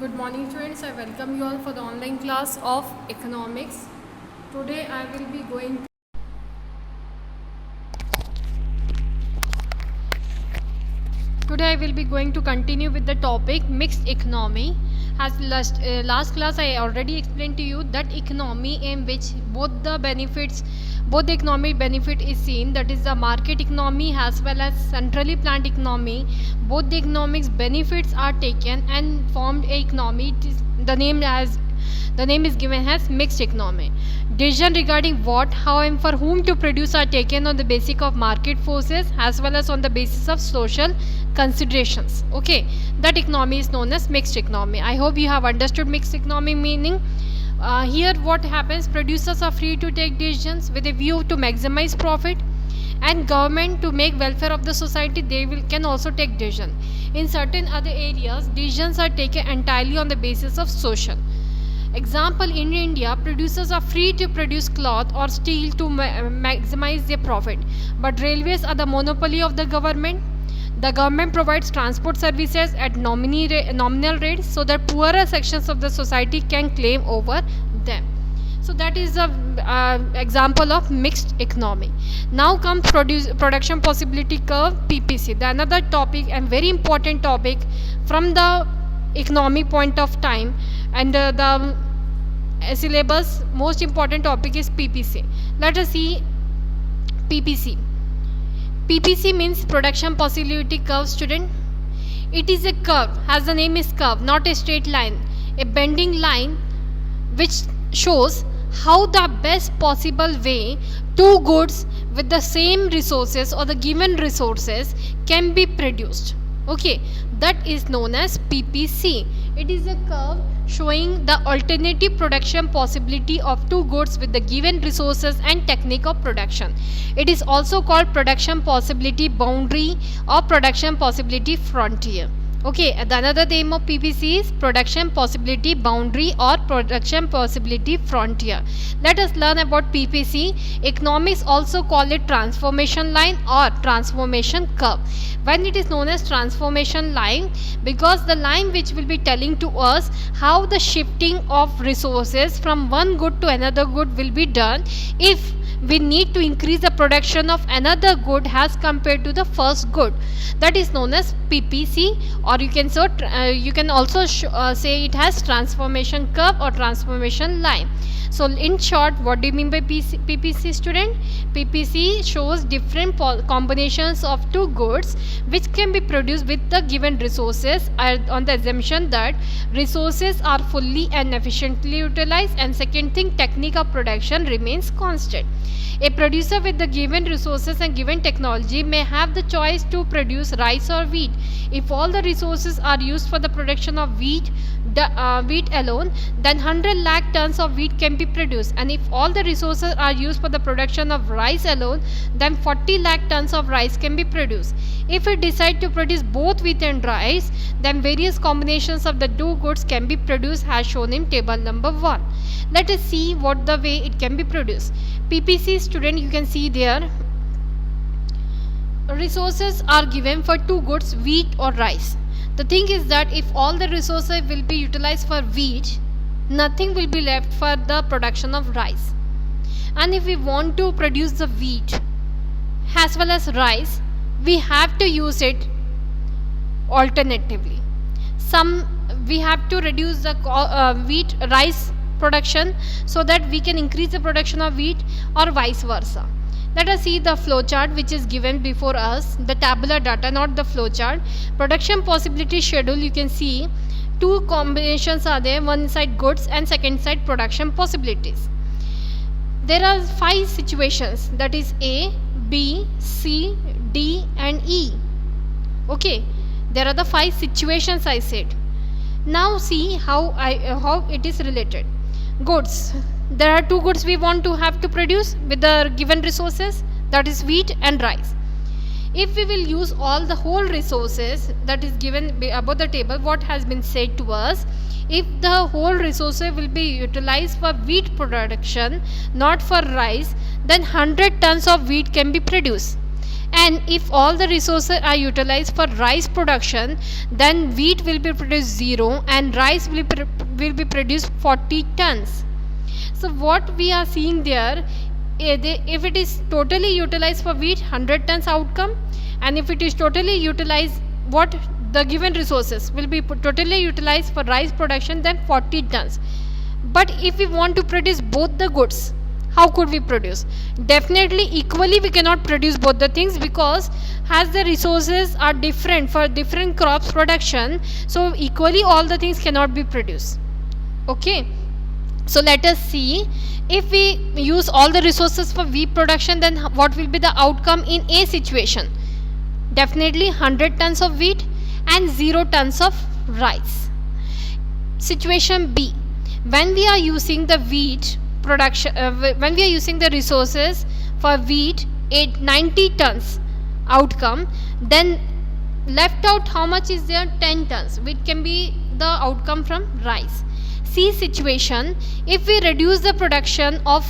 Good morning students, I welcome you all for the online class of economics. Today I will be going to continue with the topic mixed economy. As last class I already explained to you that economy in which both the economic benefit is seen, that is the market economy as well as centrally planned economy. Both the economics benefits are taken and formed a economy. The name is given as mixed economy. Decision regarding what, how and for whom to produce are taken on the basis of market forces as well as on the basis of social considerations. Okay, that economy is known as mixed economy. I hope you have understood mixed economy meaning. Here what happens, producers are free to take decisions with a view to maximize profit, and government to make welfare of the society can also take decision. In certain other areas, decisions are taken entirely on the basis of social. Example, in India, producers are free to produce cloth or steel to maximize their profit, but railways are the monopoly of the government. The government provides transport services at nominal rates so that poorer sections of the society can claim over them. So that is a example of mixed economy. Now comes production possibility curve, PPC. The another topic and very important topic from the economic point of time, and the syllabus most important topic is PPC. Let us see PPC. PPC means production possibility curve, student. It is a curve, as the name is curve, not a straight line, a bending line which shows how the best possible way two goods with the same resources or the given resources can be produced. Okay, that is known as PPC. It is a curve showing the alternative production possibility of two goods with the given resources and technique of production. It is also called production possibility boundary or production possibility frontier. Okay, the another name of PPC is production possibility boundary or production possibility frontier. Let us learn about PPC. Economics also call it transformation line or transformation curve. When it is known as transformation line, because the line which will be telling to us how the shifting of resources from one good to another good will be done if we need to increase the production of another good as compared to the first good. That is known as PPC, or you can also say it has transformation curve or transformation line. So in short, what do you mean by PPC, student? PPC shows different combinations of two goods which can be produced with the given resources on the assumption that resources are fully and efficiently utilized, and second thing, technique of production remains constant. A producer with the given resources and given technology may have the choice to produce rice or wheat. If all the resources are used for the production of wheat alone, then 100 lakh tons of wheat can be produced, and if all the resources are used for the production of rice alone, then 40 lakh tons of rice can be produced. If we decide to produce both wheat and rice, then various combinations of the two goods can be produced as shown in table number 1. Let us see what the way it can be produced. PPC, student, you can see there resources are given for two goods, wheat or rice. The thing is that if all the resources will be utilized for wheat, nothing will be left for the production of rice. And if we want to produce the wheat as well as rice, we have to use it alternatively. We have to reduce the rice production so that we can increase the production of wheat, or vice versa. Let us see the flow chart which is given before us, the tabular data, not the flow chart. Production possibility schedule, you can see two combinations are there, one side goods and second side production possibilities. There are 5 situations, that is A, B, C, D and E. Okay, there are the 5 situations I said. Now see how it is related. Goods, there are two goods we want to have to produce with the given resources, that is wheat and rice. If we will use all the whole resources that is given above the table, what has been said to us, if the whole resources will be utilized for wheat production, not for rice, then 100 tons of wheat can be produced. And if all the resources are utilized for rice production, then wheat will be produced 0 and rice will be produced 40 tons. So what we are seeing there, if it is totally utilized for wheat, 100 tons outcome, and if it is totally utilized, what the given resources will be totally utilized for rice production, then 40 tons. But if we want to produce both the goods, how could we produce? Definitely equally we cannot produce both the things, because as the resources are different for different crops production, so equally all the things cannot be produced. Okay, so let us see, if we use all the resources for wheat production, then what will be the outcome in A situation? Definitely 100 tons of wheat and 0 tons of rice. Situation B, when we are using the wheat production, when we are using the resources for wheat 90 tons outcome, then left out how much is there? 10 tons, which can be the outcome from rice. C situation, if we reduce the production of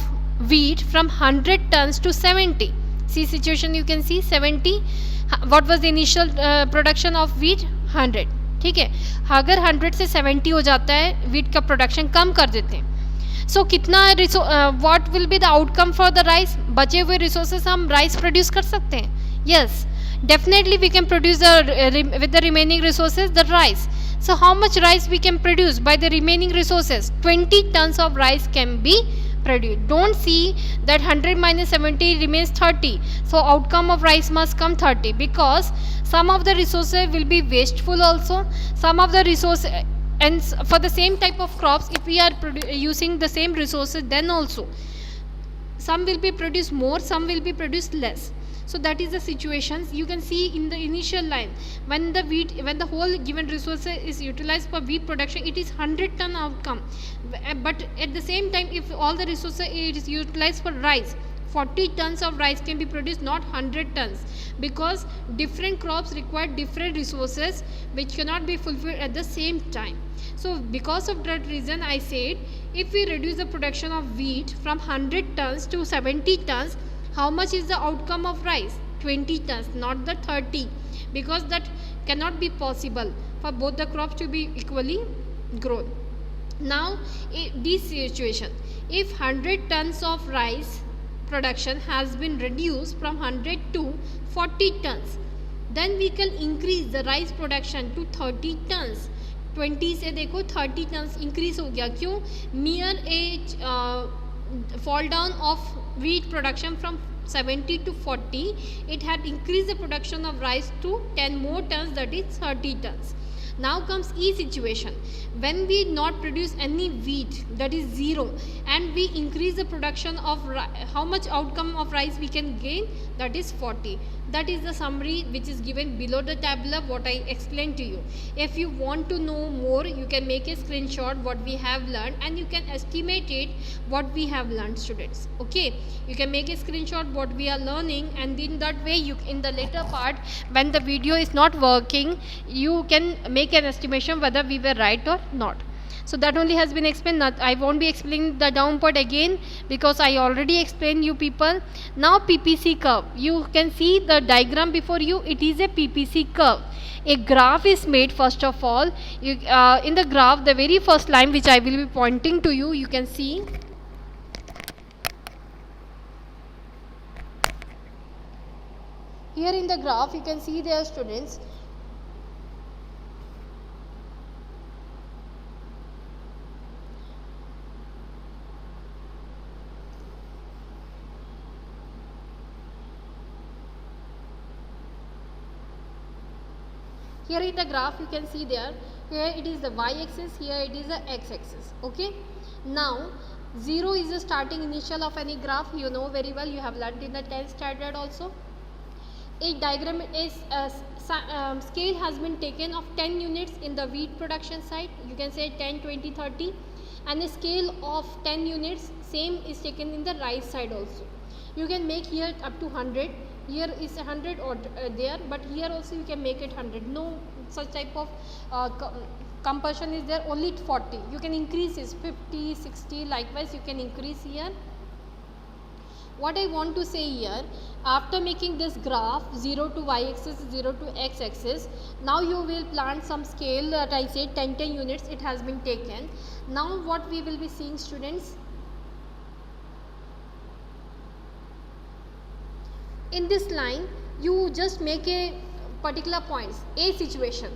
wheat from 100 tons to 70, C situation you can see 70, what was the initial production of wheat? 100. ठीक है, अगर 100 से 70 हो जाता है, wheat का production कम कर देते हैं, सो कितना what will be the outcome for the rice? बचे हुए resources हम rice produce कर सकते हैं? Yes, definitely we can produce with the remaining resources the rice. So how much rice we can produce by the remaining resources? 20 tons of rice can be produced. Don't see that 100 minus 70 remains 30. So outcome of rice must come 30, because some of the resources will be wasteful also. Some of the resources, and for the same type of crops, if we are using the same resources, then also some will be produced more, some will be produced less. So that is the situations you can see in the initial line. When the whole given resource is utilized for wheat production, it is 100 ton outcome. But at the same time, if all the resources is utilized for rice, 40 tons of rice can be produced, not 100 tons, because different crops require different resources which cannot be fulfilled at the same time. So because of that reason, I said if we reduce the production of wheat from 100 tons to 70 tons, how much is the outcome of rice? 20 tons, not the 30, because that cannot be possible for both the crops to be equally grown. Now this situation, if 100 tons of rice production has been reduced from 100 to 40 tons, then we can increase the rice production to 30 tons. 20 से देखो 30 tons increase हो गया, क्यों? Mere a fall down of wheat production from 70 to 40, it had increased the production of rice to 10 more tons, that is 30 tons. Now comes E situation, when we not produce any wheat, that is 0, and we increase the production of how much outcome of rice we can gain? That is 40. That is the summary which is given below the tabular, what I explained to you. If you want to know more, you can make a screenshot what we have learned, and you can estimate it what we have learned, students. Okay, you can make a screenshot what we are learning, and in that way you, in the later part when the video is not working, you can make an estimation whether we were right or not. So that only has been explained. I won't be explaining the down part again, because I already explained you people. Now PPC curve, you can see the diagram before you, it is a PPC curve. A graph is made. First of all, in the graph, the very first line which I will be pointing to you, you can see here in the graph, you can see there, students, here in the graph you can see there, here it is the y-axis, here it is the x-axis. Okay, now 0 is the starting initial of any graph, you know very well, you have learned in the 10th standard also. A diagram is scale has been taken of 10 units in the wheat production side, you can say 10, 20, 30, and a scale of 10 units same is taken in the rice side also. You can make here up to 100, here is 100 or there, but here also you can make it 100. No such type of compulsion is there, only 40. You can increase this 50, 60, likewise you can increase here. what I want to say here, after making this graph 0 to y axis, 0 to x axis, now you will plant some scale that I said 10 units it has been taken. Now what we will be seeing, students, in this line you just make a particular points, a situation,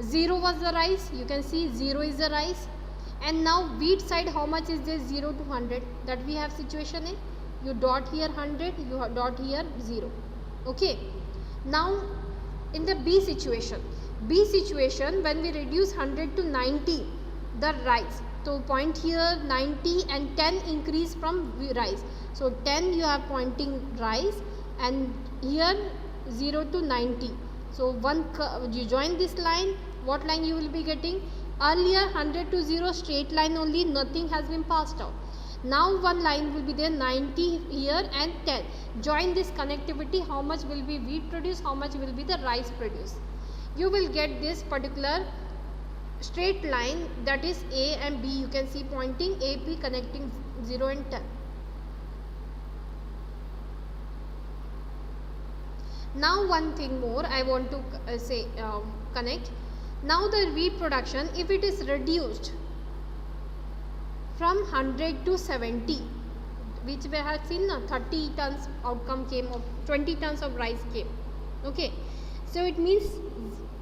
0 was the rise, you can see 0 is the rise, and now wheat side how much is there, 0 to 100, that we have situation A. You dot here 100, you dot here 0. Okay. Now in the B situation when we reduce 100 to 90, the rise. So point here 90 and 10 increase from rise. So 10 you are pointing rise, and here 0 to 90. So one you join this line, what line you will be getting? Earlier 100 to 0 straight line only, nothing has been passed out. Now one line will be there, 90 here and 10. Join this connectivity, how much will be wheat produced, how much will be the rice produced. You will get this particular straight line, that is A and B. You can see pointing AP connecting 0 and 10. Now one thing more I want to connect. Now the wheat production, if it is reduced from 100 to 70, which we have seen, 30 tons outcome came, of 20 tons of rice came. Okay, so it means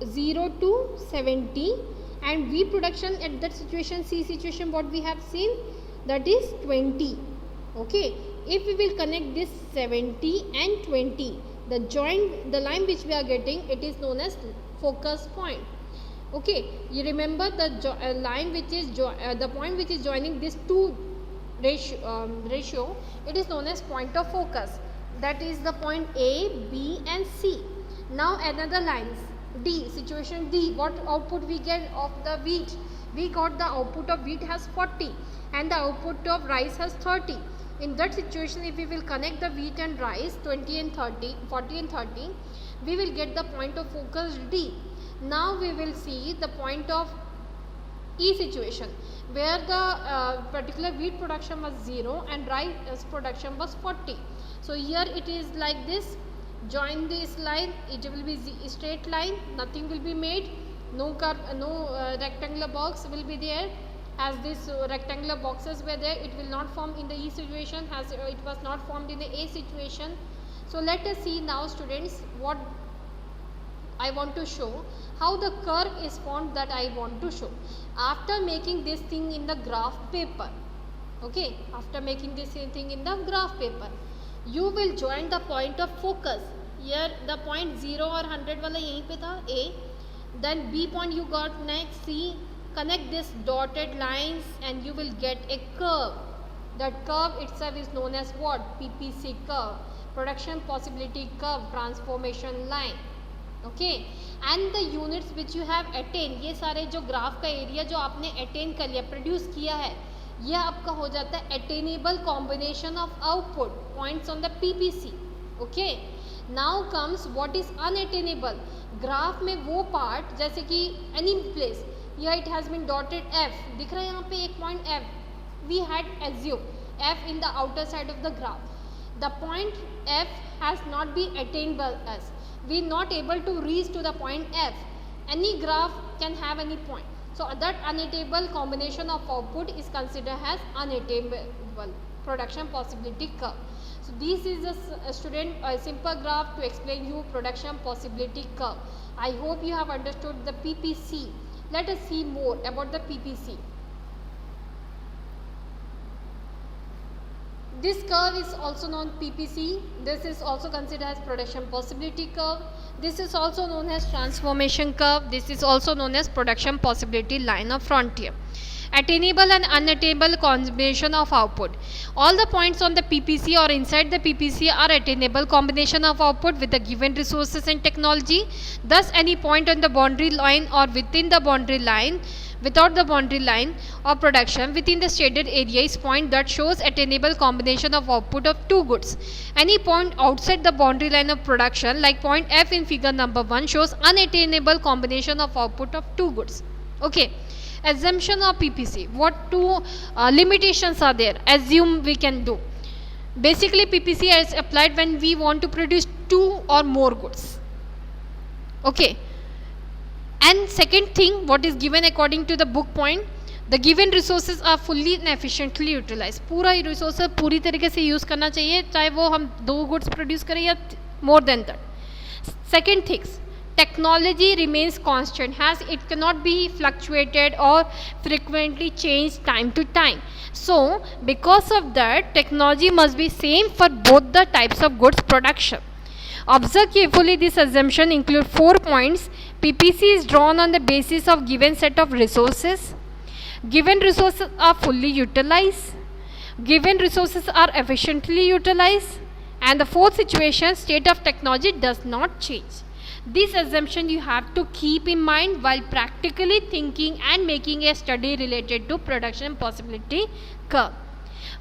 0 to 70, and wheat production at that situation, C situation, what we have seen, that is 20. Okay, if we will connect this 70 and 20, the line which we are getting, it is known as focus point. Okay, you remember the line which is the point which is joining this two ratio, it is known as point of focus. That is the point A, B and C. Now another lines, D, situation D, what output we get of the wheat? We got the output of wheat has 40 and the output of rice has 30. In that situation, if we will connect the wheat and rice 20 and 30, 40 and 30, we will get the point of focus D. Now we will see the point of E situation, where the particular wheat production was 0 and rice production was 40. So here it is like this, join this line, it will be straight line, nothing will be made, no rectangular box will be there. As these rectangular boxes were there, it will not form in the E situation, as it was not formed in the A situation. So let us see now, students, what I want to show, how the curve is formed that I want to show. After making this thing in the graph paper, okay, after making this thing in the graph paper, you will join the point of focus. Here the point 0 or 100 wala yahi pe tha, A. Then B point you got next, C. Connect this dotted lines and you will get a curve. That curve itself is known as what? PPC curve, production possibility curve, transformation line. Okay, and the units which you have attained, ये सारे जो graph का area जो आपने attain कर लिया, produce किया है, यह आपका हो जाता है attainable combination of output points on the PPC. Okay, now comes what is unattainable. Graph में वो पार्ट, जैसे कि any place, here it has been dotted F, दिख रहा है यहाँ पे एक point F, we had assumed F in the outer side of the graph. The point F has not been attained by us. We not able to reach to the point F. Any graph can have any point. So that unattainable combination of output is considered as unattainable production possibility curve. So this is a simple graph to explain you production possibility curve. I hope you have understood the PPC. Let us see more about the PPC. This curve is also known PPC. This is also considered as production possibility curve. This is also known as transformation curve. This is also known as production possibility line of frontier. Attainable and unattainable combination of output. All the points on the PPC or inside the PPC are attainable combination of output with the given resources and technology. Thus, any point on the boundary line or within the boundary line, without the boundary line of production within the shaded area is point that shows attainable combination of output of two goods. Any point outside the boundary line of production, like point F in figure number 1, shows unattainable combination of output of two goods. Okay. Assumption of PPC. What two limitations are there? Assume we can do. Basically, PPC is applied when we want to produce 2 or more goods. Okay. And second thing, what is given according to the book point, the given resources are fully and efficiently utilized. पूरा resources पूरी तरीके से use करना चाहिए, चाहे वो हम 2 goods produce करें या more than that. Second things, technology remains constant, as it cannot be fluctuated or frequently changed time to time. So because of that, technology must be same for both the types of goods production. Observe carefully, this assumption include 4 points. PPC is drawn on the basis of given set of resources. Given resources are fully utilized. Given resources are efficiently utilized. And the fourth situation, state of technology does not change. This assumption you have to keep in mind while practically thinking and making a study related to production possibility curve.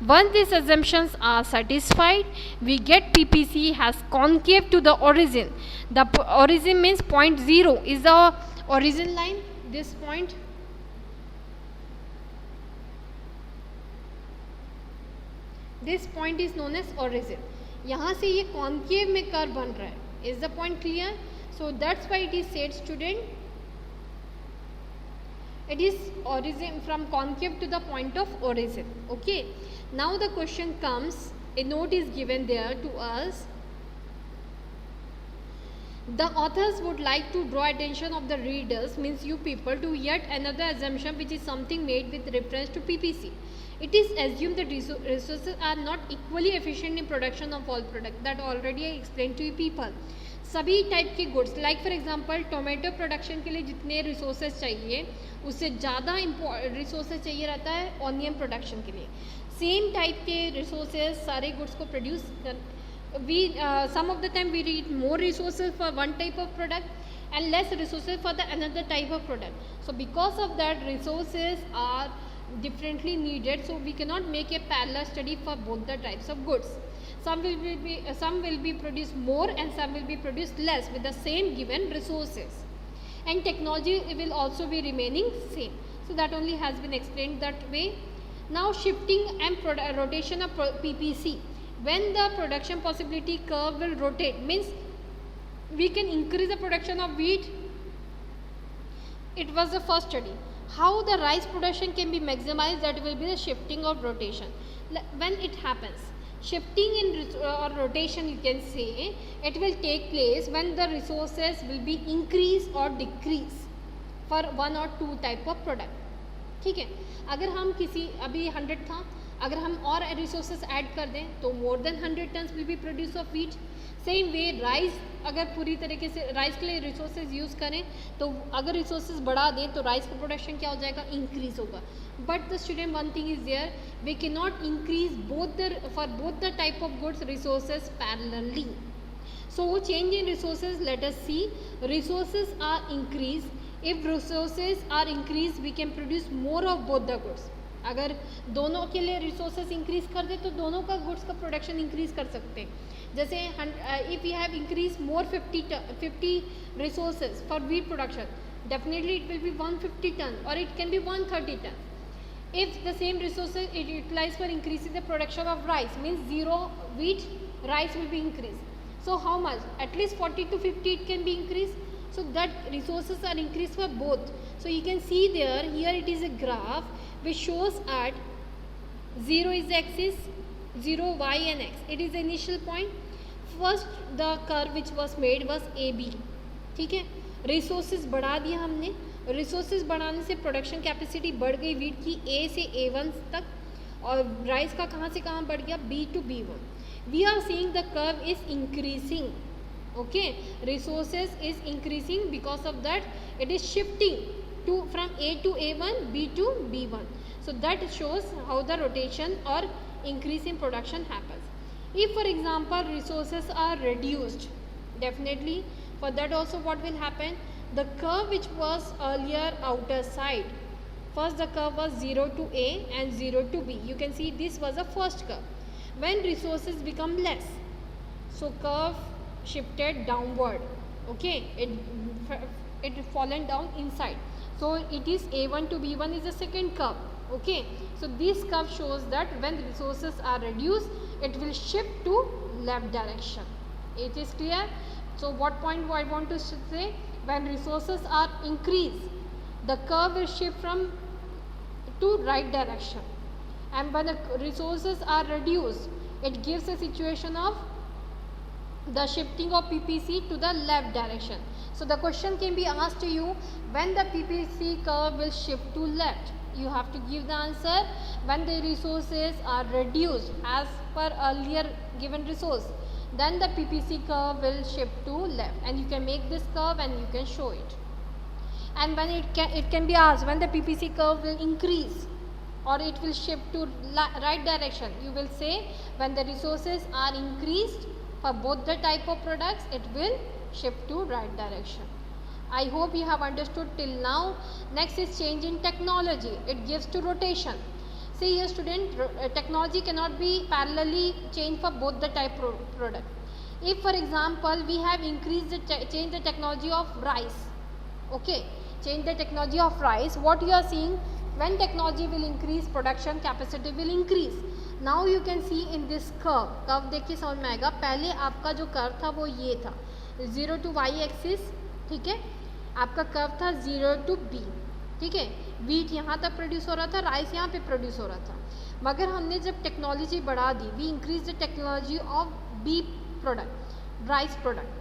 Once these assumptions are satisfied, we get PPC has concave to the origin. The origin means point 0 is the origin line, this point. This point is known as origin. यहाँ से ये concave में curve बन रहा है. Is the point clear? So that's why it is said, student, it is origin from concave to the point of origin. Okay. Now the question comes, a note is given there to us. The authors would like to draw attention of the readers, means you people, to yet another assumption which is something made with reference to PPC. It is assumed that resources are not equally efficient in production of all products. That already I explained to you people. सभी type के goods, like for example tomato production के लिए जितने resources चाहिए उससे ज़्यादा resources चाहिए रहता है ऑनियन प्रोडक्शन के लिए. सेम टाइप के रिसोर्सेज सारे गुड्स को प्रोड्यूस कर we some of the time we need more resources for one type of product and less resources for the another type of product. So because of that, resources are differently needed, so we cannot make a parallel study for both the types of goods. Some will be produced more and some will be produced less with the same given resources, and technology will also be remaining same. So that only has been explained that way. Now shifting and rotation of PPC, when the production possibility curve will rotate, means we can increase the production of wheat. It was the first study. How the rice production can be maximized, that will be the shifting of rotation. When it happens, shifting in or rotation, you can say, it will take place when the resources will be increase or decrease for one or two type of product. ठीक है, अगर हम किसी अभी 100 था, अगर हम और रिसोर्सेज ऐड कर दें तो more than 100 tons will be produce of wheat. Same way rice, अगर पूरी तरीके से राइस के लिए रिसोर्सेज यूज़ करें तो अगर रिसोर्सेज बढ़ा दें तो राइस का प्रोडक्शन क्या हो जाएगा, इंक्रीज होगा. But the student, one thing is there, we can not increase for both the type of goods resources parallelly. So change in resources, let us see, resources are increase. If resources are increased, we can produce more of both the goods. अगर दोनों के लिए resources increase कर दे तो दोनों का goods का production increase कर सकते हैं. जैसे if we have increased more 50 resources for wheat production, definitely it will be 150 ton or it can be 130 ton. If the same resources it utilized for increasing the production of rice, means zero wheat, rice will be increased. So how much? At least 40 to 50 it can be increased. So that resources are increased for both. So you can see there, here it is a graph which shows at 0 is the axis, 0 y and x. It is the initial point. First the curve which was made was AB. ठीक है, resources बढ़ा दिया हमने. Resources बढ़ाने से production capacity बढ़ गई wheat की A से A1 तक, और राइस का कहाँ से कहाँ बढ़ गया, B to B1. We are seeing the curve is increasing. Okay, resources is increasing, because of that it is shifting to from A to A1, B to B1. So that shows how the rotation or increase in production happens. If for example resources are reduced, definitely for that also what will happen, the curve which was earlier outer side, first the curve was 0 to A and 0 to B. You can see this was the first curve. When resources become less, so curve shifted downward. Okay, it fallen down inside. So it is A1 to B1 is the second curve. Okay, so this curve shows that when resources are reduced, it will shift to left direction. It is clear? So what point I want to say? When resources are increased, the curve will shift from to right direction, and when the resources are reduced, it gives a situation of the shifting of PPC to the left direction. So the question can be asked to you, when the PPC curve will shift to left, you have to give the answer when the resources are reduced as per earlier given resource, then the PPC curve will shift to left, and you can make this curve and you can show it. And when it can be asked when the PPC curve will increase or it will shift to right direction, you will say when the resources are increased for both the type of products, it will shift to right direction. I hope you have understood till now. Next is change in technology. It gives to rotation. See here student, technology cannot be parallelly changed for both the type product. If for example we have increased change the technology of rice, okay, change the technology of rice, what you are seeing, when technology will increase, production capacity will increase. Now you can see in this curve देखिए समझ में आएगा. पहले आपका जो curve था वो ये था 0 to y एक्सिस, ठीक है, आपका कर्व था 0 to b, ठीक है, वीट यहाँ तक प्रोड्यूस हो रहा था, राइस यहाँ पे प्रोड्यूस हो रहा था. मगर हमने जब टेक्नोलॉजी बढ़ा दी, we increase the technology of B product, rice product.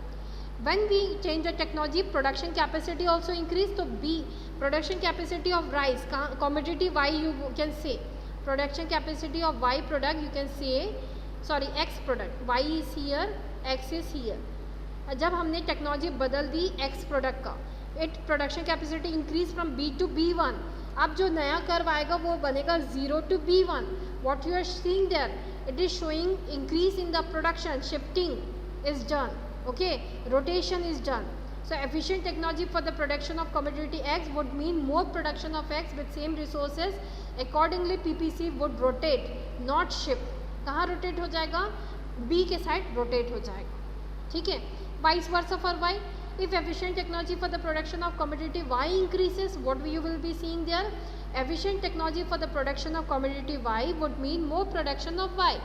When we change the technology, production capacity also increase. So B, production capacity of rice, commodity Y you can say, production capacity of Y product you can say, sorry X product, Y is here, X is here. जब हमने technology बदल दी X product का, it production capacity increase from B to B1. अब जो नया curve आएगा वो बनेगा 0 to B1. What you are seeing there, it is showing increase in the production, shifting is done. Okay, rotation is done. So efficient technology for the production of commodity X would mean more production of X with same resources. Accordingly PPC would rotate, not shift. कहाँ rotate हो जाएगा? B के side rotate हो जाएगा, ठीक है. Vice versa for Y. If efficient technology for the production of commodity Y increases, what you will be seeing there? Efficient technology for the production of commodity Y would mean more production of Y.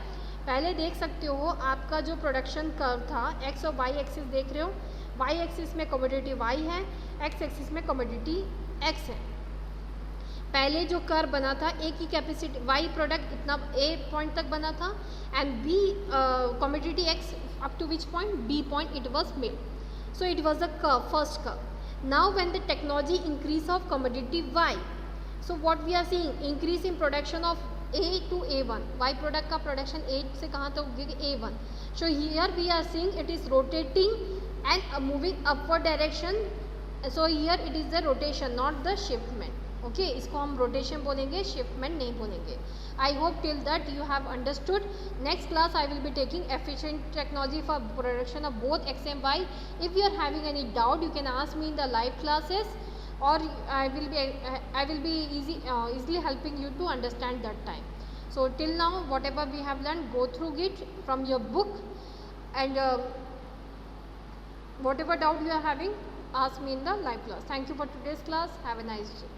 पहले देख सकते हो आपका जो production curve था, x और Y axis देख रहे हो, वाई एक्सिस में कमोडिटी वाई है, एक्स एक्सिस में कमोडिटी एक्स है. पहले जो कर्व बना था ए की कैपेसिटी वाई प्रोडक्ट इतना ए पॉइंट तक बना था and B commodity X up to which point, B point it was made. So it was the curve, first curve. Now when the technology increase of commodity Y, so what we are seeing, increase in production of A to A1, Y product का production A से कहाँ तक होगी, A1. So here we are seeing it is rotating and moving upward direction. So here it is the rotation, not the shiftment. Okay, इसको हम rotation बोलेंगे, shiftment नहीं बोलेंगे. I hope till that you have understood. Next class I will be taking efficient technology for production of both X and Y. If you are having any doubt, you can ask me in the live classes, or I will be easily helping you to understand that time. So till now whatever we have learned, go through it from your book, and whatever doubt you are having, ask me in the live class. Thank you for today's class. Have a nice day.